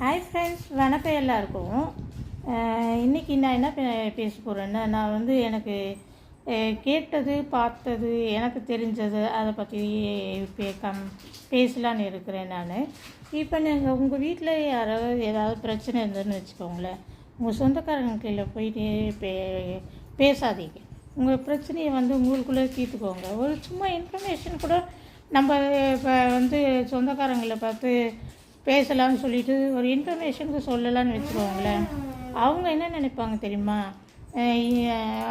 Hi friends, வணக்கம் எல்லாருக்கும். இன்றைக்கி நான் என்ன பேச போகிறேன்னா, நான் வந்து எனக்கு கேட்டது, பார்த்தது, எனக்கு தெரிஞ்சது அதை பற்றி பேசலான்னு இருக்கிறேன் நான். இப்போ நீங்கள் உங்கள் வீட்டில் யாராவது ஏதாவது பிரச்சனை இருந்ததுன்னு வச்சுக்கோங்களேன், உங்கள் சொந்தக்காரங்க கீழே போயிட்டு பேசாதீங்க. உங்கள் பிரச்சனையை வந்து உங்களுக்குள்ளே தீர்த்துக்கோங்க. ஒரு சும்மா இன்ஃபர்மேஷன் கூட நம்ம இப்போ வந்து சொந்தக்காரங்களை பார்த்து பேசலாம்னு சொல்லிட்டு ஒரு இன்ஃபர்மேஷனுக்கு சொல்லலான்னு வச்சுக்கோங்களேன். அவங்க என்ன நினைப்பாங்க தெரியுமா?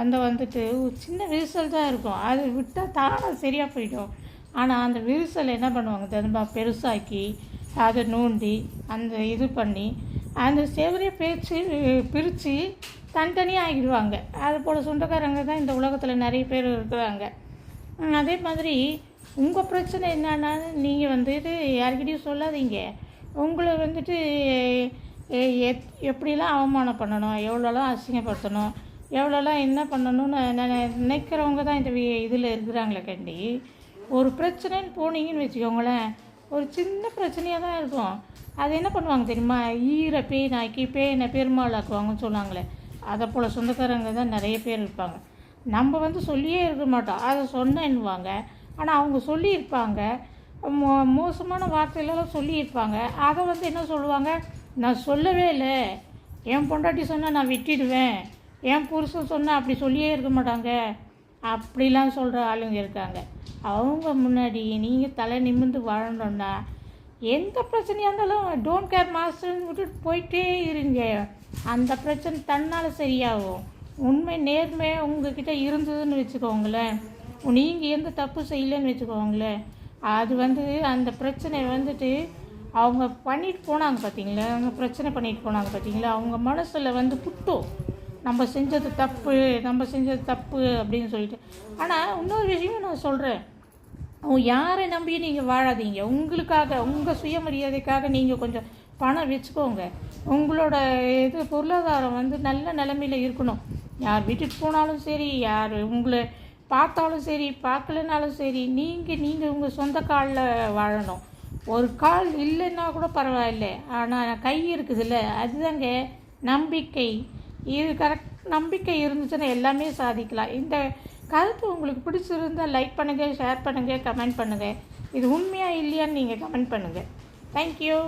அந்த வந்துட்டு ஒரு சின்ன விரிசல் தான் இருக்கும், அது விட்டால் தானாக சரியாக போயிடும். ஆனால் அந்த விரிசல் என்ன பண்ணுவாங்க தெரியுமா? பெருசாக்கி அதை நோண்டி அந்த இது பண்ணி அந்த செவரையை பிரித்து தனித்தனியாக ஆகிடுவாங்க. அது போல் சொந்தக்காரங்க தான் இந்த உலகத்தில் நிறைய பேர் இருக்கிறாங்க. அதே மாதிரி உங்கள் பிரச்சனை என்னன்னா, நீங்கள் வந்துட்டு யார்கிட்டையும் சொல்லாதீங்க. உங்களை வந்துட்டு எப்படிலாம் அவமானம் பண்ணணும், எவ்வளோலாம் அசிங்கப்படுத்தணும், எவ்வளோலாம் என்ன பண்ணணும்னு நினைக்கிறவங்க தான் இந்த இதில் இருக்கிறாங்களே கண்டி. ஒரு பிரச்சனைன்னு போனீங்கன்னு வச்சுக்கோங்களேன், ஒரு சின்ன பிரச்சனையாக தான் இருக்கும். அது என்ன பண்ணுவாங்க தெரியுமா? பேனாக்கி பேனை பெருமாள் ஆக்குவாங்கன்னு சொன்னாங்களே, அதை போல் சொந்தக்காரங்க தான் நிறைய பேர் இருப்பாங்க. நம்ம வந்து சொல்லியே இருக்க மாட்டோம், அதை சொன்னேன்னுவாங்க. ஆனால் அவங்க சொல்லியிருப்பாங்க, மோசமான வார்த்தைகளெல்லாம் சொல்லியிருப்பாங்க. அதை வந்து என்ன சொல்லுவாங்க? நான் சொல்லவே இல்லை, என் பொண்டாட்டி சொன்னால் நான் விட்டுடுவேன், என் புருஷன் சொன்னால் அப்படி சொல்லியே இருக்க மாட்டாங்க, அப்படிலாம் சொல்கிற ஆளுங்க இருக்காங்க. அவங்க முன்னாடி நீங்கள் தலை நிமிர்ந்து வாழணுன்னா எந்த பிரச்சனையாக இருந்தாலும் டோன்ட் கேர் மாஸ்டர்னு விட்டுட்டு போயிட்டே இருங்க. அந்த பிரச்சனை தன்னால் சரியாகும். உண்மை நேர்மை உங்ககிட்ட இருந்ததுன்னு வச்சுக்கோங்களேன், நீங்கள் எந்த தப்பு செய்யலைன்னு வச்சுக்கோங்களேன், அது வந்து அந்த பிரச்சனை வந்துட்டு அவங்க பண்ணிட்டு போனாங்க பார்த்தீங்களா, அவங்க பிரச்சனை பண்ணிட்டு போனாங்க பார்த்தீங்களா, அவங்க மனசில் வந்து புட்டும் நம்ம செஞ்சது தப்பு அப்படின்னு சொல்லிட்டு. ஆனால் இன்னொரு விஷயமும் நான் சொல்கிறேன், யாரை நம்பி நீங்கள் வாழாதீங்க. உங்களுக்காக, உங்கள் சுயமரியாதைக்காக நீங்கள் கொஞ்சம் பணம் வச்சுக்கோங்க. உங்களோட பொருளாதாரம் வந்து நல்ல நிலைமையில் இருக்கணும். யார் விட்டுட்டு போனாலும் சரி, யார் உங்களை பார்த்தாலும் சரி, பார்க்கலனாலும் சரி, நீங்கள் உங்கள் சொந்த காலில் வாழணும். ஒரு கால் இல்லைன்னா கூட பரவாயில்ல, ஆனால் கை இருக்குதுல்ல, அதுதாங்க நம்பிக்கை. இது நம்பிக்கை இருந்துச்சுன்னா எல்லாமே சாதிக்கலாம். இந்த கருத்து உங்களுக்கு பிடிச்சிருந்தால் லைக் பண்ணுங்கள், ஷேர் பண்ணுங்கள், கமெண்ட் பண்ணுங்கள். இது உண்மையாக இல்லையான்னு நீங்கள் கமெண்ட் பண்ணுங்கள். தேங்க்யூ.